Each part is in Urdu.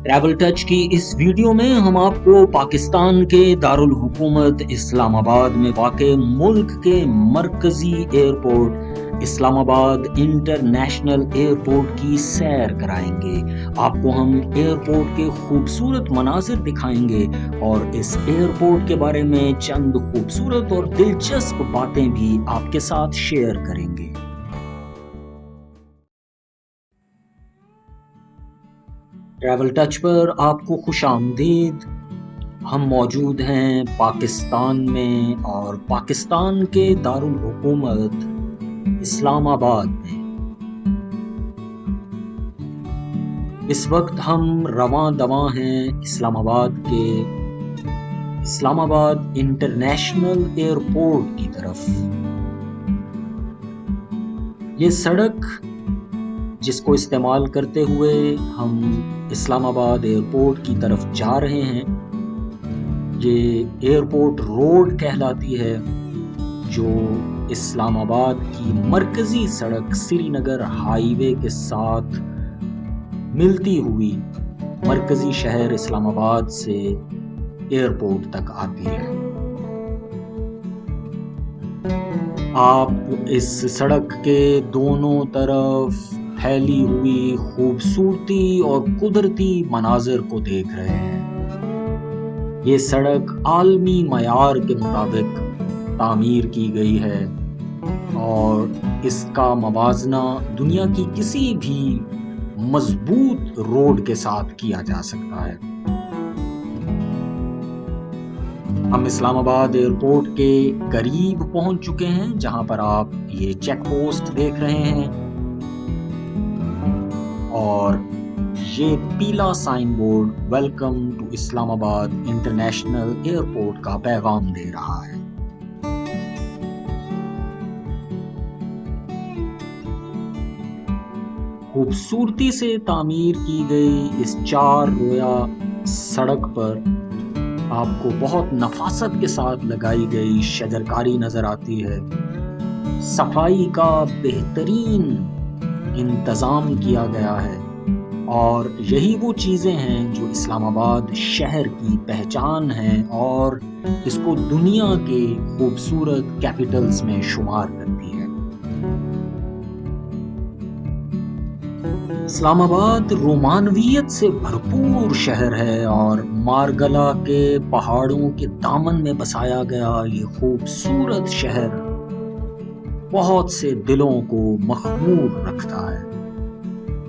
ٹریول ٹچ کی اس ویڈیو میں ہم آپ کو پاکستان کے دارالحکومت اسلام آباد میں واقع ملک کے مرکزی ایئرپورٹ اسلام آباد انٹرنیشنل ایئرپورٹ کی سیر کرائیں گے۔ آپ کو ہم ایئرپورٹ کے خوبصورت مناظر دکھائیں گے اور اس ایئرپورٹ کے بارے میں چند خوبصورت اور دلچسپ باتیں بھی آپ کے ساتھ شیئر کریں گے۔ ٹریول ٹچ پر آپ کو خوش آمدید۔ ہم موجود ہیں پاکستان میں اور پاکستان کے دارالحکومت اسلام آباد میں۔ اس وقت ہم رواں دواں ہیں اسلام آباد کے اسلام آباد انٹرنیشنل ایئرپورٹ کی طرف۔ یہ سڑک جس کو استعمال کرتے ہوئے ہم اسلام آباد ایئرپورٹ کی طرف جا رہے ہیں، یہ ایئرپورٹ روڈ کہلاتی ہے، جو اسلام آباد کی مرکزی سڑک سری نگر ہائی وے کے ساتھ ملتی ہوئی مرکزی شہر اسلام آباد سے ایئرپورٹ تک آتی ہے۔ آپ اس سڑک کے دونوں طرف پھیلی ہوئی خوبصورتی اور قدرتی مناظر کو دیکھ رہے ہیں۔ یہ سڑک عالمی معیار کے مطابق تعمیر کی گئی ہے اور اس کا موازنہ دنیا کی کسی بھی مضبوط روڈ کے ساتھ کیا جا سکتا ہے۔ ہم اسلام آباد ایئرپورٹ کے قریب پہنچ چکے ہیں، جہاں پر آپ یہ چیک پوسٹ دیکھ رہے ہیں اور یہ پیلا سائن بورڈ ویلکم ٹو اسلام آباد انٹرنیشنل ایئرپورٹ کا پیغام دے رہا ہے۔ خوبصورتی سے تعمیر کی گئی اس چار رویا سڑک پر آپ کو بہت نفاست کے ساتھ لگائی گئی شجرکاری نظر آتی ہے۔ صفائی کا بہترین انتظام کیا گیا ہے اور یہی وہ چیزیں ہیں جو اسلام آباد شہر کی پہچان ہیں اور اس کو دنیا کے خوبصورت کیپٹلز میں شمار کرتی ہے۔ اسلام آباد رومانویت سے بھرپور شہر ہے اور مارگلا کے پہاڑوں کے دامن میں بسایا گیا یہ خوبصورت شہر بہت سے دلوں کو مخمور رکھتا ہے۔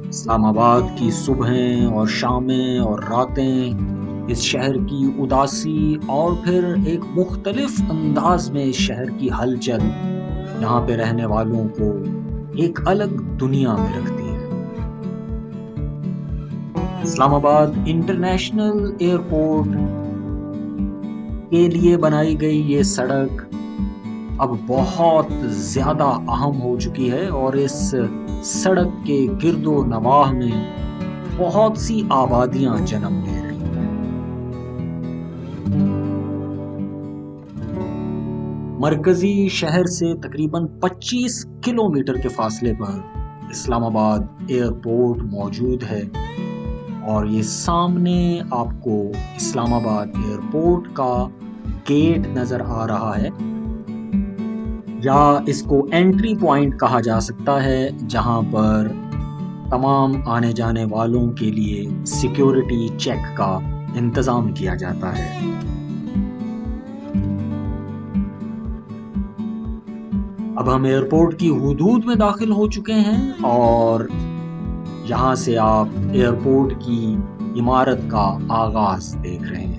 اسلام آباد کی صبحیں اور شامیں اور راتیں اس شہر کی اداسی اور پھر ایک مختلف انداز میں اس شہر کی ہلچل یہاں پہ رہنے والوں کو ایک الگ دنیا میں رکھتی ہے۔ اسلام آباد انٹرنیشنل ایئرپورٹ کے لیے بنائی گئی یہ سڑک اب بہت زیادہ اہم ہو چکی ہے اور اس سڑک کے گرد و نواح میں بہت سی آبادیاں جنم لے رہی ہیں۔ مرکزی شہر سے تقریباً 25 کلومیٹر کے فاصلے پر اسلام آباد ایئرپورٹ موجود ہے اور یہ سامنے آپ کو اسلام آباد ایئرپورٹ کا گیٹ نظر آ رہا ہے، یا اس کو انٹری پوائنٹ کہا جا سکتا ہے، جہاں پر تمام آنے جانے والوں کے لیے سیکیورٹی چیک کا انتظام کیا جاتا ہے۔ اب ہم ایئرپورٹ کی حدود میں داخل ہو چکے ہیں اور یہاں سے آپ ایئرپورٹ کی عمارت کا آغاز دیکھ رہے ہیں۔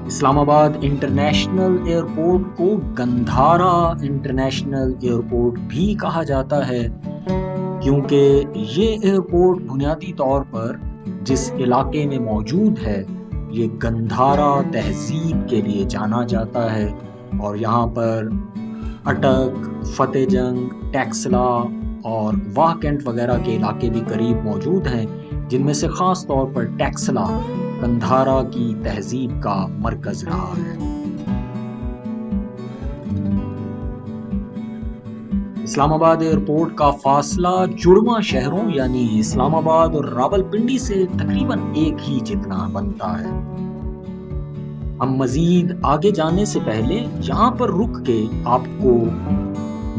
اسلام آباد انٹرنیشنل ایئرپورٹ کو گندھارا انٹرنیشنل ایئرپورٹ بھی کہا جاتا ہے، کیونکہ یہ ایئرپورٹ بنیادی طور پر جس علاقے میں موجود ہے یہ گندھارا تہذیب کے لیے جانا جاتا ہے اور یہاں پر اٹک، فتح جنگ، ٹیکسلا اور واہ کینٹ وغیرہ کے علاقے بھی قریب موجود ہیں، جن میں سے خاص طور پر ٹیکسلا گندھارا کی تہذیب کا مرکز رہا ہے۔ اسلام آباد ایئرپورٹ کا فاصلہ جڑواں شہروں یعنی اسلام آباد اور راولپنڈی سے تقریباً ایک ہی جتنا بنتا ہے۔ ہم مزید آگے جانے سے پہلے یہاں پر رک کے آپ کو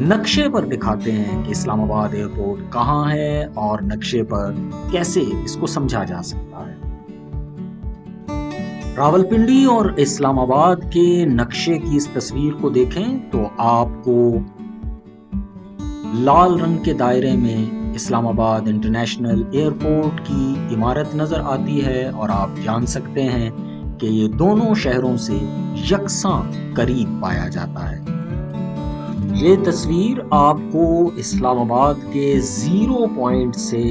نقشے پر دکھاتے ہیں کہ اسلام آباد ایئرپورٹ کہاں ہے اور نقشے پر کیسے اس کو سمجھا جا سکتا ہے۔ راولپنڈی اور اسلام آباد کے نقشے کی اس تصویر کو دیکھیں تو آپ کو لال رنگ کے دائرے میں اسلام آباد انٹرنیشنل ایئرپورٹ کی عمارت نظر آتی ہے اور آپ جان سکتے ہیں کہ یہ دونوں شہروں سے یکساں قریب پایا جاتا ہے۔ یہ تصویر آپ کو اسلام آباد کے 0 پوائنٹ سے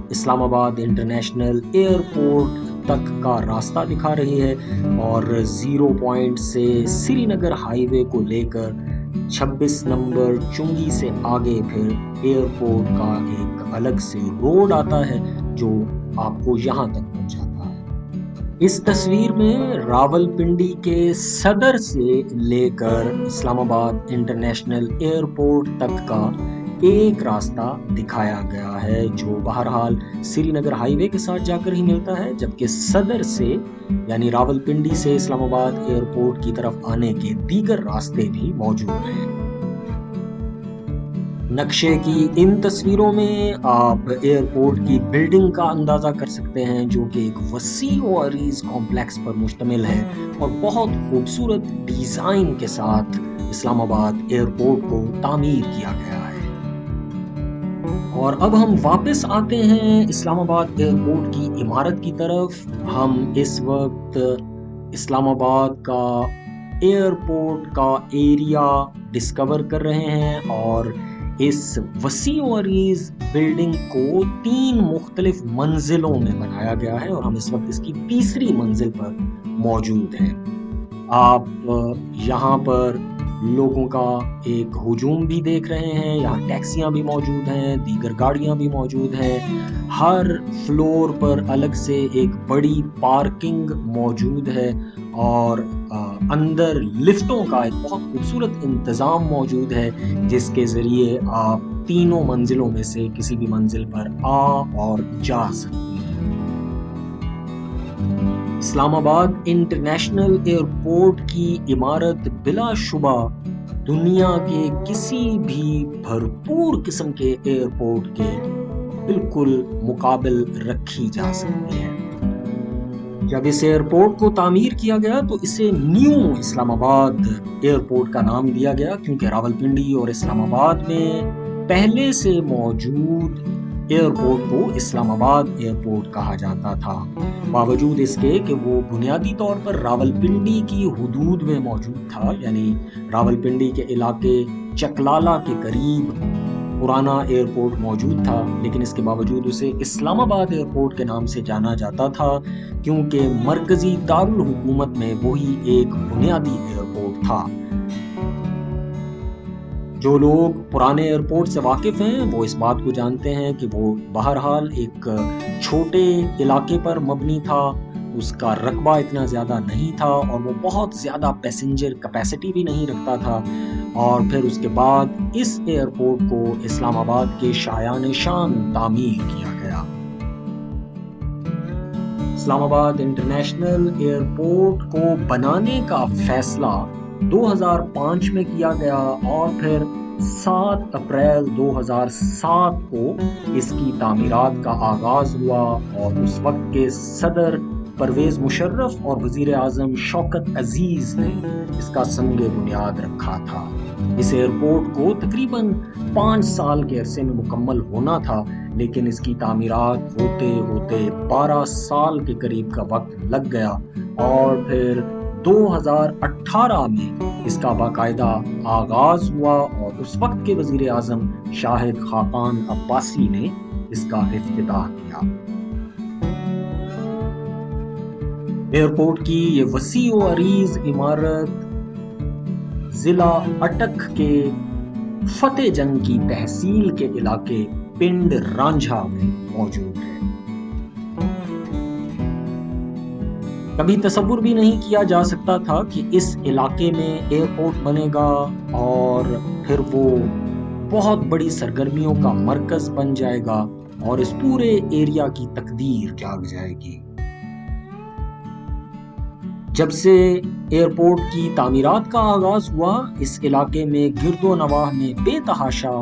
اسلام آباد انٹرنیشنل ایئرپورٹ تک کا راستہ دکھا رہی ہے اور 0 پوائنٹ سے سری نگر ہائی وے کو لے کر 26 نمبر چنگی سے آگے پھر ایئرپورٹ کا ایک الگ سے روڈ آتا ہے جو آپ کو یہاں تک پہنچاتا ہے۔ اس تصویر میں راولپنڈی کے صدر سے لے کر اسلام آباد انٹرنیشنل ایئرپورٹ تک کا ایک راستہ دکھایا گیا ہے جو بہرحال سری نگر ہائی وے کے ساتھ جا کر ہی ملتا ہے، جبکہ صدر سے یعنی راولپنڈی سے اسلام آباد ایئرپورٹ کی طرف آنے کے دیگر راستے بھی موجود ہیں۔ نقشے کی ان تصویروں میں آپ ایئرپورٹ کی بلڈنگ کا اندازہ کر سکتے ہیں جو کہ ایک وسیع و عریض کمپلیکس پر مشتمل ہے اور بہت خوبصورت ڈیزائن کے ساتھ اسلام آباد ایئرپورٹ کو تعمیر کیا گیا ہے۔ اور اب ہم واپس آتے ہیں اسلام آباد ایئرپورٹ کی عمارت کی طرف۔ ہم اس وقت اسلام آباد کا ایئرپورٹ کا ایریا ڈسکور کر رہے ہیں اور اس وسیع و عریض بلڈنگ کو 3 مختلف منزلوں میں بنایا گیا ہے اور ہم اس وقت اس کی تیسری منزل پر موجود ہیں۔ آپ یہاں پر لوگوں کا ایک ہجوم بھی دیکھ رہے ہیں، یہاں ٹیکسیاں بھی موجود ہیں، دیگر گاڑیاں بھی موجود ہیں۔ ہر فلور پر الگ سے ایک بڑی پارکنگ موجود ہے اور اندر لفٹوں کا ایک بہت خوبصورت انتظام موجود ہے جس کے ذریعے آپ تینوں منزلوں میں سے کسی بھی منزل پر آ اور جا سکتے ہیں۔ اسلام آباد انٹرنیشنل ایئرپورٹ کی عمارت بلا شبہ دنیا کے کسی بھی بھرپور قسم کے ایئرپورٹ کے بالکل مقابل رکھی جا سکتی ہے۔ جب اس ایئرپورٹ کو تعمیر کیا گیا تو اسے نیو اسلام آباد ایئرپورٹ کا نام دیا گیا کیونکہ راولپنڈی اور اسلام آباد میں پہلے سے موجود ایئرپورٹ کو اسلام آباد ایئرپورٹ کہا جاتا تھا، باوجود اس کے کہ وہ بنیادی طور پر راولپنڈی کی حدود میں موجود تھا، یعنی راولپنڈی کے علاقے چکلالہ کے قریب پرانا ایئرپورٹ موجود تھا، لیکن اس کے باوجود اسے اسلام آباد ایئرپورٹ کے نام سے جانا جاتا تھا کیونکہ مرکزی دارالحکومت میں وہی ایک بنیادی ایئرپورٹ تھا۔ جو لوگ پرانے ایئرپورٹ سے واقف ہیں وہ اس بات کو جانتے ہیں کہ وہ بہرحال ایک چھوٹے علاقے پر مبنی تھا، اس کا رقبہ اتنا زیادہ نہیں تھا اور وہ بہت زیادہ پیسنجر کیپیسٹی بھی نہیں رکھتا تھا، اور پھر اس کے بعد اس ایئرپورٹ کو اسلام آباد کے شایان شان تعمیر کیا گیا۔ اسلام آباد انٹرنیشنل ایئرپورٹ کو بنانے کا فیصلہ 2005 میں کیا گیا اور پھر 7 اپریل 2007 کو اس کی تعمیرات کا آغاز ہوا اور اس وقت کے صدر پرویز مشرف اور وزیر اعظم شوکت عزیز نے اس کا سنگ بنیاد رکھا تھا۔ اس ایئرپورٹ کو تقریباً 5 سال کے عرصے میں مکمل ہونا تھا، لیکن اس کی تعمیرات ہوتے ہوتے 12 سال کے قریب کا وقت لگ گیا اور پھر 2018 میں اس کا باقاعدہ آغاز ہوا اور اس وقت کے وزیر اعظم شاہد خاقان عباسی نے اس کا افتتاح کیا۔ ایئرپورٹ کی یہ وسیع و عریض عمارت ضلع اٹک کے فتح جنگ کی تحصیل کے علاقے پنڈ رانجھا میں موجود ہے۔ کبھی تصور بھی نہیں کیا جا سکتا تھا کہ اس علاقے میں ایئرپورٹ بنے گا اور پھر وہ بہت بڑی سرگرمیوں کا مرکز بن جائے گا اور اس پورے ایریا کی تقدیر جاگ جائے گی۔ جب سے ایئرپورٹ کی تعمیرات کا آغاز ہوا، اس علاقے میں گرد و نواح میں بے تحاشا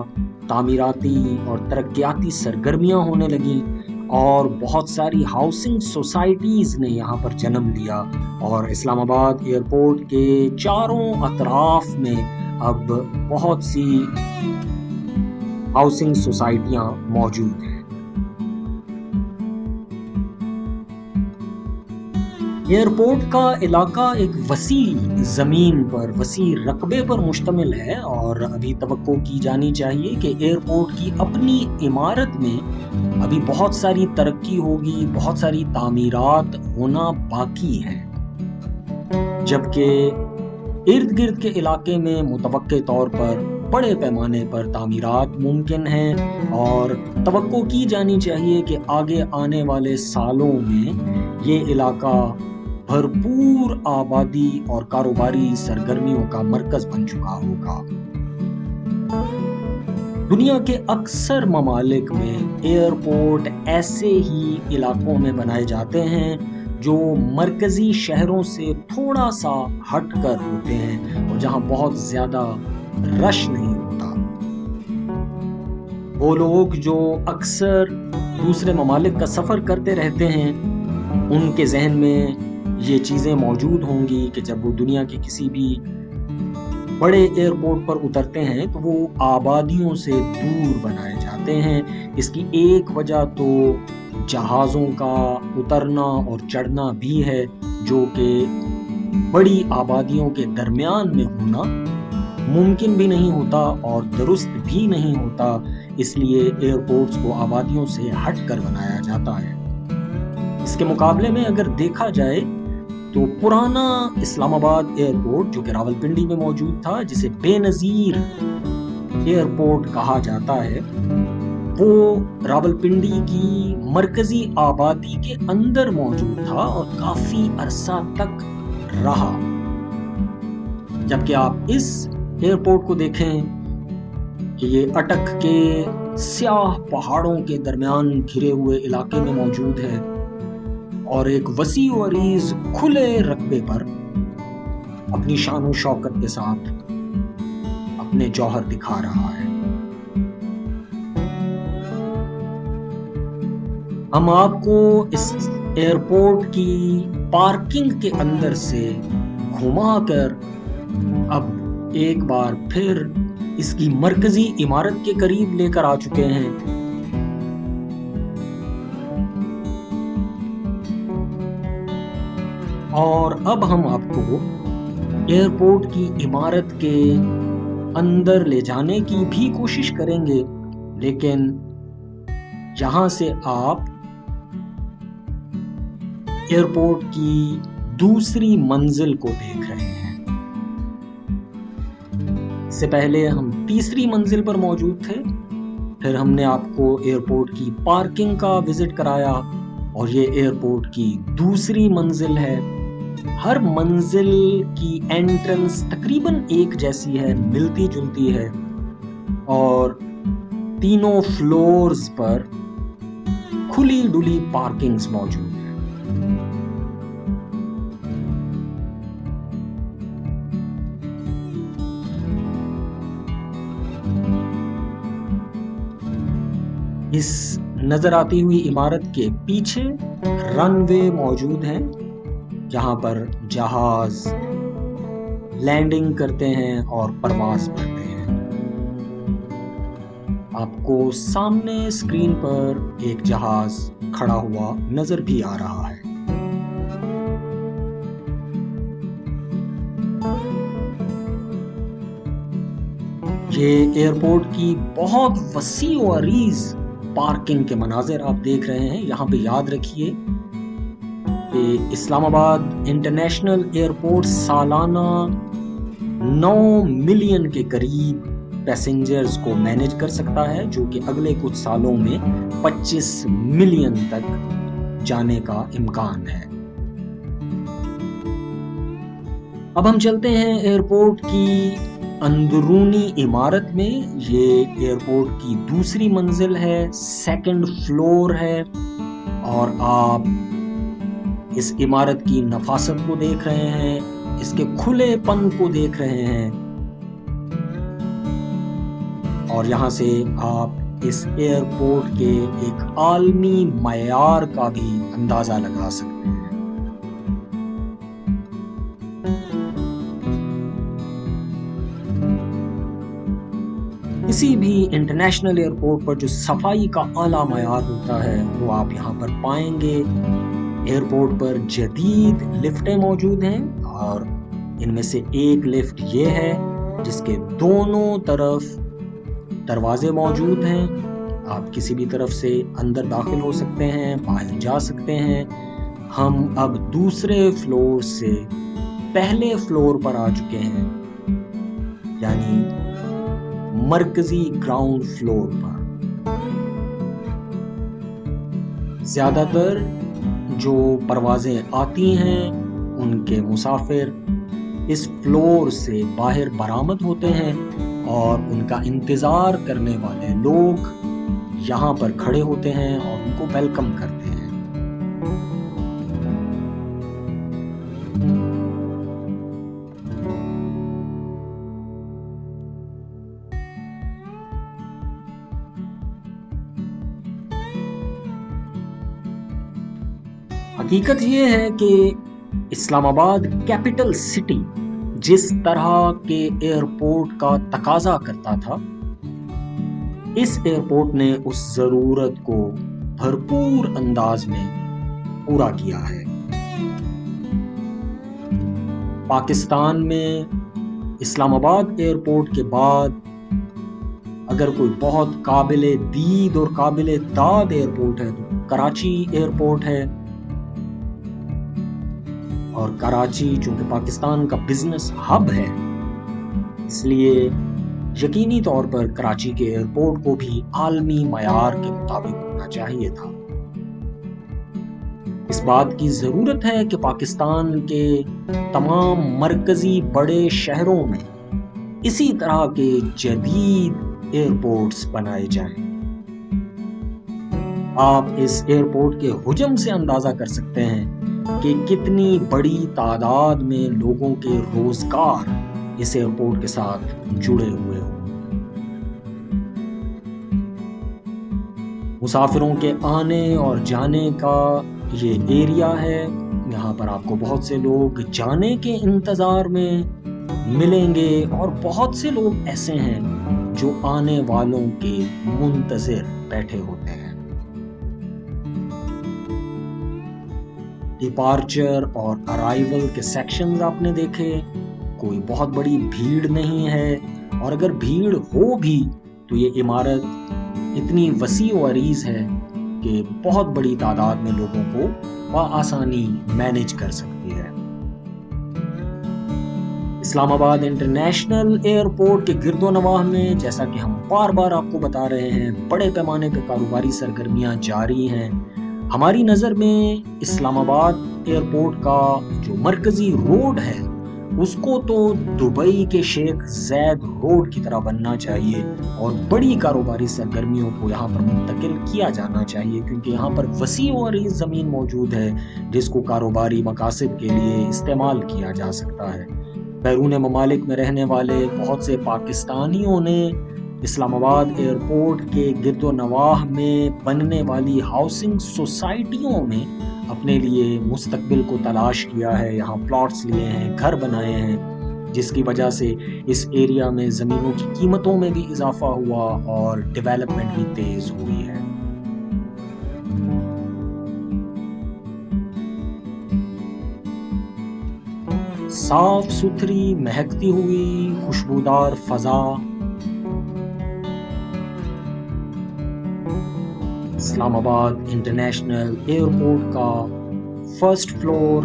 تعمیراتی اور ترقیاتی سرگرمیاں ہونے لگیں اور بہت ساری ہاؤسنگ سوسائٹیز نے یہاں پر جنم لیا، اور اسلام آباد ایئرپورٹ کے چاروں اطراف میں اب بہت سی ہاؤسنگ سوسائٹیاں موجود ہیں۔ ایئرپورٹ کا علاقہ ایک وسیع زمین پر، وسیع رقبے پر مشتمل ہے، اور ابھی توقع کی جانی چاہیے کہ ایئرپورٹ کی اپنی عمارت میں ابھی بہت ساری ترقی ہوگی، بہت ساری تعمیرات ہونا باقی ہے، جبکہ ارد گرد کے علاقے میں متوقع طور پر بڑے پیمانے پر تعمیرات ممکن ہیں، اور توقع کی جانی چاہیے کہ آگے آنے والے سالوں میں یہ علاقہ بھرپور آبادی اور کاروباری سرگرمیوں کا مرکز بن چکا ہوگا۔ دنیا کے اکثر ممالک میں ایئرپورٹ ایسے ہی علاقوں میں بنائے جاتے ہیں جو مرکزی شہروں سے تھوڑا سا ہٹ کر ہوتے ہیں اور جہاں بہت زیادہ رش نہیں ہوتا۔ وہ لوگ جو اکثر دوسرے ممالک کا سفر کرتے رہتے ہیں، ان کے ذہن میں یہ چیزیں موجود ہوں گی کہ جب وہ دنیا کے کسی بھی بڑے ایئرپورٹ پر اترتے ہیں تو وہ آبادیوں سے دور بنائے جاتے ہیں۔ اس کی ایک وجہ تو جہازوں کا اترنا اور چڑھنا بھی ہے، جو کہ بڑی آبادیوں کے درمیان میں ہونا ممکن بھی نہیں ہوتا اور درست بھی نہیں ہوتا، اس لیے ایئرپورٹس کو آبادیوں سے ہٹ کر بنایا جاتا ہے۔ اس کے مقابلے میں اگر دیکھا جائے تو پرانا اسلام آباد ایئرپورٹ جو کہ راولپنڈی میں موجود تھا، جسے بے نظیر ایئرپورٹ کہا جاتا ہے، وہ راولپنڈی کی مرکزی آبادی کے اندر موجود تھا اور کافی عرصہ تک رہا، جبکہ آپ اس ایئرپورٹ کو دیکھیں کہ یہ اٹک کے سیاہ پہاڑوں کے درمیان گھرے ہوئے علاقے میں موجود ہے اور ایک وسیع و عریض کھلے رقبے پر اپنی شان و شوکت کے ساتھ اپنے جوہر دکھا رہا ہے۔ ہم آپ کو اس ایئرپورٹ کی پارکنگ کے اندر سے گھما کر اب ایک بار پھر اس کی مرکزی عمارت کے قریب لے کر آ چکے ہیں۔ اور اب ہم آپ کو ایئرپورٹ کی عمارت کے اندر لے جانے کی بھی کوشش کریں گے، لیکن یہاں سے آپ ایئرپورٹ کی دوسری منزل کو دیکھ رہے ہیں۔ اس سے پہلے ہم تیسری منزل پر موجود تھے، پھر ہم نے آپ کو ایئرپورٹ کی پارکنگ کا وزٹ کرایا، اور یہ ایئرپورٹ کی دوسری منزل ہے۔ ہر منزل کی انٹرنس تقریباً ایک جیسی ہے، ملتی جلتی ہے، اور تینوں فلورز پر کھلی ڈلی پارکنگز موجود ہیں۔ اس نظر آتی ہوئی عمارت کے پیچھے رن وے موجود ہیں، جہاں پر جہاز لینڈنگ کرتے ہیں اور پرواز کرتے ہیں۔ آپ کو سامنے اسکرین پر ایک جہاز کھڑا ہوا نظر بھی آ رہا ہے۔ یہ ایئرپورٹ کی بہت وسیع و عریض پارکنگ کے مناظر آپ دیکھ رہے ہیں۔ یہاں پہ یاد رکھیے کہ اسلام آباد انٹرنیشنل ایئرپورٹ سالانہ 9 ملین کے قریب پیسنجرز کو مینیج کر سکتا ہے، جو کہ اگلے کچھ سالوں میں 25 ملین تک جانے کا امکان ہے۔ اب ہم چلتے ہیں ایئرپورٹ کی اندرونی عمارت میں یہ ایئرپورٹ کی دوسری منزل ہے، سیکنڈ فلور ہے، اور آپ اس عمارت کی نفاست کو دیکھ رہے ہیں، اس کے کھلے پن کو دیکھ رہے ہیں، اور یہاں سے آپ اس ایئرپورٹ کے ایک عالمی معیار کا بھی اندازہ لگا سکتے ہیں۔ کسی بھی انٹرنیشنل ایئرپورٹ پر جو صفائی کا اعلیٰ معیار ہوتا ہے وہ آپ یہاں پر پائیں گے۔ ایئرپورٹ پر جدید لفٹیں موجود ہیں، اور ان میں سے ایک لفٹ یہ ہے جس کے دونوں طرف دروازے موجود ہیں، آپ کسی بھی طرف سے اندر داخل ہو سکتے ہیں، باہر جا سکتے ہیں۔ ہم اب دوسرے فلور سے پہلے فلور پر آ چکے ہیں، یعنی مرکزی گراؤنڈ فلور پر۔ زیادہ تر جو پروازیں آتی ہیں ان کے مسافر اس فلور سے باہر برآمد ہوتے ہیں، اور ان کا انتظار کرنے والے لوگ یہاں پر کھڑے ہوتے ہیں اور ان کو ویلکم کرتے ہیں۔ حقیقت یہ ہے کہ اسلام آباد کیپٹل سٹی جس طرح کے ایئرپورٹ کا تقاضا کرتا تھا، اس ایئرپورٹ نے اس ضرورت کو بھرپور انداز میں پورا کیا ہے۔ پاکستان میں اسلام آباد ایئرپورٹ کے بعد اگر کوئی بہت قابل دید اور قابل داد ایئرپورٹ ہے تو کراچی ایئرپورٹ ہے، اور کراچی چونکہ پاکستان کا بزنس ہب ہے، اس لیے یقینی طور پر کراچی کے ایئرپورٹ کو بھی عالمی معیار کے مطابق ہونا چاہیے تھا۔ اس بات کی ضرورت ہے کہ پاکستان کے تمام مرکزی بڑے شہروں میں اسی طرح کے جدید ایئرپورٹس بنائے جائیں۔ آپ اس ایئرپورٹ کے حجم سے اندازہ کر سکتے ہیں کہ کتنی بڑی تعداد میں لوگوں کے روزگار اس ایئرپورٹ کے ساتھ جڑے ہوئے ہوں۔ مسافروں کے آنے اور جانے کا یہ ایریا ہے، یہاں پر آپ کو بہت سے لوگ جانے کے انتظار میں ملیں گے، اور بہت سے لوگ ایسے ہیں جو آنے والوں کے منتظر بیٹھے ہوتے ہیں۔ ڈپارچر اور ارائیول کے سیکشنز آپ نے دیکھے، کوئی بہت بڑی بھیڑ نہیں ہے، اور اگر بھیڑ ہو بھی تو یہ عمارت اتنی وسیع و عریض ہے کہ بہت بڑی تعداد میں لوگوں کو بآسانی مینیج کر سکتی ہے۔ اسلام آباد انٹرنیشنل ایئرپورٹ کے گرد و نواح میں، جیسا کہ ہم بار بار آپ کو بتا رہے ہیں، بڑے پیمانے پہ کاروباری سرگرمیاں جاری ہیں۔ ہماری نظر میں اسلام آباد ایئرپورٹ کا جو مرکزی روڈ ہے اس کو تو دبئی کے شیخ زید روڈ کی طرح بننا چاہیے، اور بڑی کاروباری سرگرمیوں کو یہاں پر منتقل کیا جانا چاہیے، کیونکہ یہاں پر وسیع و عریض زمین موجود ہے جس کو کاروباری مقاصد کے لیے استعمال کیا جا سکتا ہے۔ بیرون ممالک میں رہنے والے بہت سے پاکستانیوں نے اسلام آباد ایئرپورٹ کے گرد و نواح میں بننے والی ہاؤسنگ سوسائٹیوں میں اپنے لیے مستقبل کو تلاش کیا ہے، یہاں پلاٹس لیے ہیں، گھر بنائے ہیں، جس کی وجہ سے اس ایریا میں زمینوں کی قیمتوں میں بھی اضافہ ہوا اور ڈیولپمنٹ بھی تیز ہوئی ہے۔ صاف ستھری مہکتی ہوئی خوشبودار فضا، اسلام آباد انٹرنیشنل ایئرپورٹ کا فرسٹ فلور،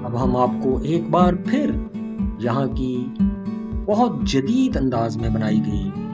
اب ہم آپ کو ایک بار پھر یہاں کی بہت جدید انداز میں بنائی گئی